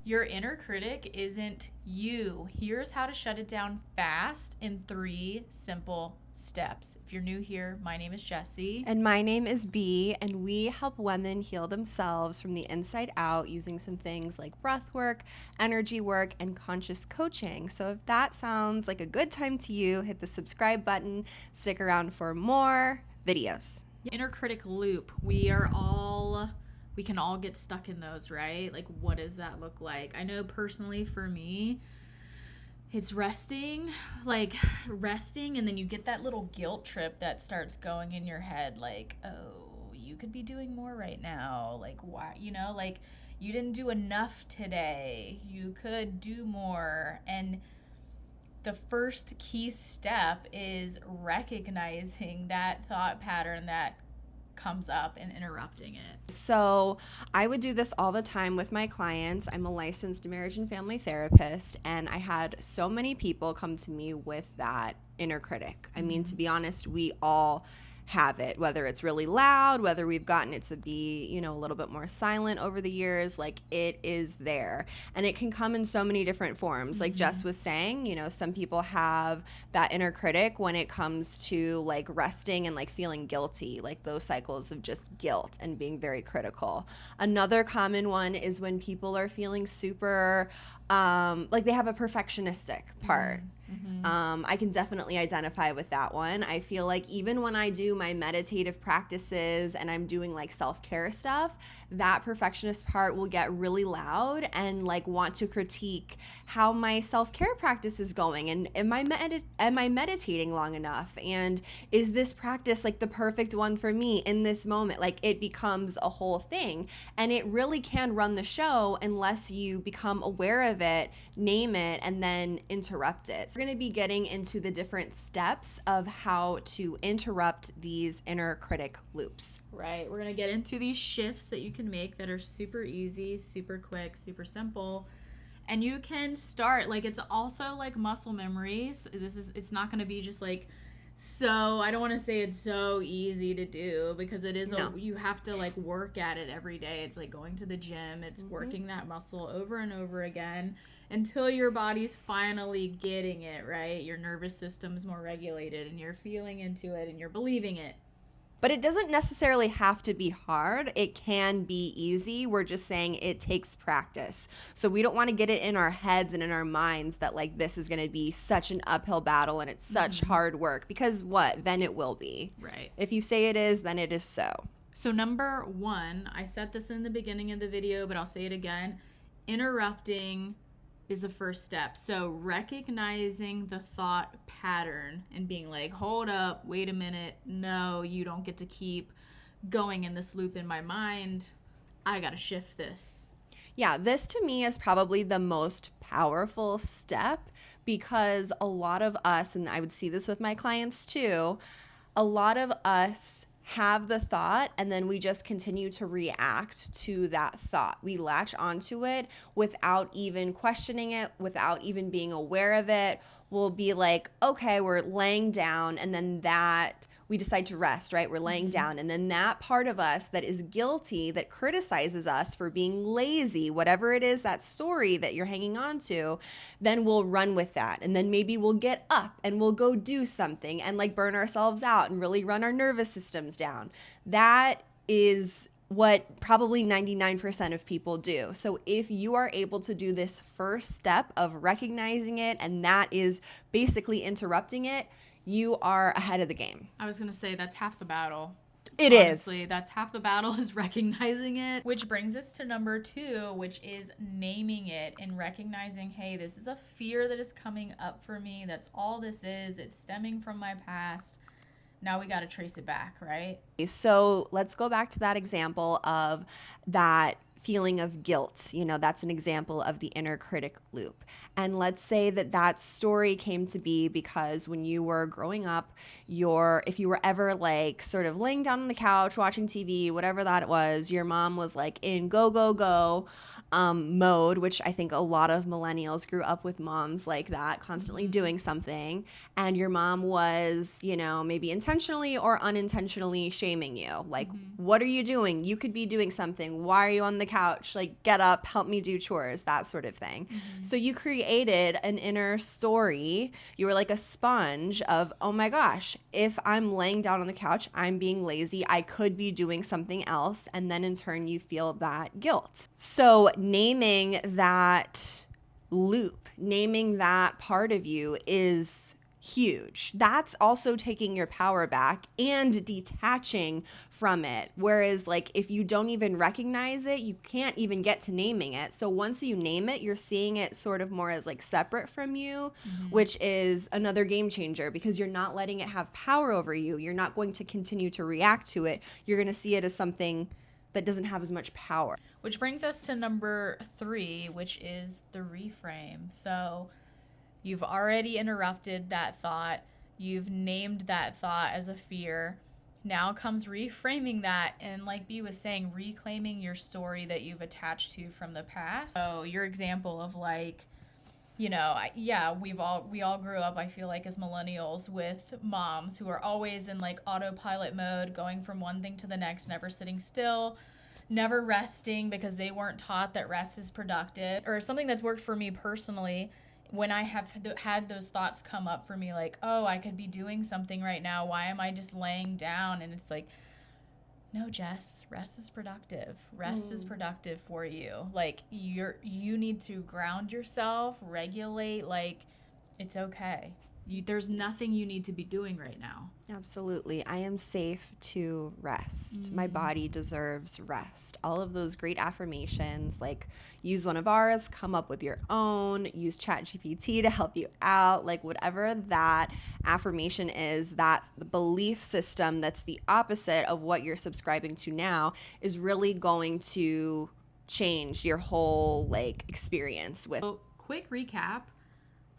Your inner critic isn't you. Here's how to shut it down fast in 3 simple steps. If you're new here, my name is Jessy. And my name is B, and we help women heal themselves from the inside out using some things like breathwork, energy work, and conscious coaching. So if that sounds like a good time to you, hit the subscribe button, stick around for more videos. Inner critic loop. We can all get stuck in those, right? Like, what does that look like? I know personally for me, it's resting, and then you get that little guilt trip that starts going in your head, like, oh, you could be doing more right now. Like, why, you didn't do enough today. You could do more. And the first key step is recognizing that thought pattern that comes up and interrupting it. So I would do this all the time with my clients. I'm a licensed marriage and family therapist, and I had so many people come to me with that inner critic. I mean, to be honest, we all have it, whether it's really loud, whether we've gotten it to be, a little bit more silent over the years, like it is there. And it can come in so many different forms. Like Jess was saying, some people have that inner critic when it comes to like resting and like feeling guilty, like those cycles of just guilt and being very critical. Another common one is when people are feeling super like they have a perfectionistic part. I can definitely identify with that one. I feel like even when I do my meditative practices and I'm doing like self-care stuff, that perfectionist part will get really loud and like want to critique how my self-care practice is going, and am I meditating long enough, and is this practice like the perfect one for me in this moment? Like it becomes a whole thing, and it really can run the show unless you become aware of it, name it, and then interrupt it. So we're going to be getting into the different steps of how to interrupt these inner critic loops. Right. We're going to get into these shifts that you can make that are super easy, super quick, super simple. And you can start, like, it's also like muscle memories. It's not going to be just like, so I don't want to say it's so easy to do, because it is, you have to like work at it every day. It's like going to the gym. It's working that muscle over and over again until your body's finally getting it, right? Your nervous system's more regulated and you're feeling into it and you're believing it. But it doesn't necessarily have to be hard. It can be easy. We're just saying it takes practice. So we don't want to get it in our heads and in our minds that like this is going to be such an uphill battle and it's such hard work, because then it will be. Right. If you say it is, then it is so. So number 1, I said this in the beginning of the video, but I'll say it again. Interrupting is the first step. So recognizing the thought pattern and being like, hold up, wait a minute. No, you don't get to keep going in this loop in my mind. I got to shift this. Yeah, this to me is probably the most powerful step, because a lot of us, and I would see this with my clients too, a lot of us have the thought and then we just continue to react to that thought. We latch onto it without even questioning it, without even being aware of it. We'll be like, okay, we're laying down, and then we decide to rest, right? We're laying down, and then that part of us that is guilty, that criticizes us for being lazy, whatever it is, that story that you're hanging on to, then we'll run with that. And then maybe we'll get up and we'll go do something and like burn ourselves out and really run our nervous systems down. That is what probably 99% of people do. So if you are able to do this first step of recognizing it, and that is basically interrupting it, you are ahead of the game. I was going to say that's half the battle. It Honestly, is. that's half the battle, is recognizing it. Which brings us to number 2, which is naming it and recognizing, hey, this is a fear that is coming up for me. That's all this is. It's stemming from my past. Now we got to trace it back, right? So let's go back to that example of that feeling of guilt. That's an example of the inner critic loop. And let's say that story came to be because when you were growing up, if you were ever like sort of laying down on the couch watching TV, whatever that was, your mom was like in go, go, go. mode, which I think a lot of millennials grew up with moms like that, constantly doing something, and your mom was, you know, maybe intentionally or unintentionally shaming you. Like, what are you doing? You could be doing something. Why are you on the couch? Like, get up, help me do chores, that sort of thing. So you created an inner story. You were like a sponge of, oh my gosh, if I'm laying down on the couch, I'm being lazy, I could be doing something else. And then in turn, you feel that guilt. So naming that loop, naming that part of you is huge. That's also taking your power back and detaching from it. Whereas, like, if you don't even recognize it, you can't even get to naming it. So once you name it, you're seeing it sort of more as like separate from you, which is another game changer because you're not letting it have power over you. You're not going to continue to react to it. You're going to see it as something that doesn't have as much power. Which brings us to number 3, which is the reframe. So you've already interrupted that thought. You've named that thought as a fear. Now comes reframing that and, like B was saying, reclaiming your story that you've attached to from the past. So your example of, like, you know, we all grew up, I feel like, as millennials with moms who are always in like autopilot mode, going from one thing to the next, never sitting still, never resting because they weren't taught that rest is productive. Or something that's worked for me personally, when I have had those thoughts come up for me, like, oh, I could be doing something right now, why am I just laying down? And it's like, no, Jess, rest is productive. Rest is productive for you. Like, you need to ground yourself, regulate. Like, it's okay. There's nothing you need to be doing right now. Absolutely. I am safe to rest. My body deserves rest. All of those great affirmations, like use one of ours, come up with your own, use ChatGPT to help you out, like whatever that affirmation is, that the belief system that's the opposite of what you're subscribing to now is really going to change your whole like experience with. So, quick recap.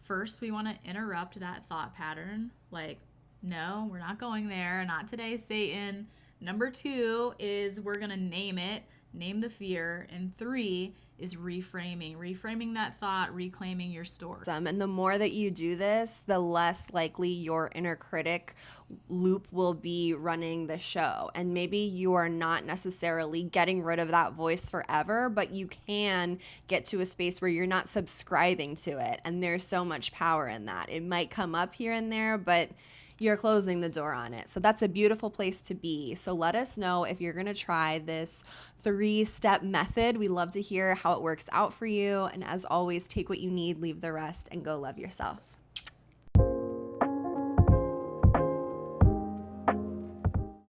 First, we want to interrupt that thought pattern. Like, no, we're not going there. Not today, Satan. Number 2 is we're going to name it, name the fear. And 3 is reframing that thought, reclaiming your story. And the more that you do this, the less likely your inner critic loop will be running the show. And maybe you are not necessarily getting rid of that voice forever, but you can get to a space where you're not subscribing to it. And there's so much power in that. It might come up here and there, but you're closing the door on it. So that's a beautiful place to be. So let us know if you're going to try this 3-step method. We love to hear how it works out for you. And as always, take what you need, leave the rest, and go love yourself.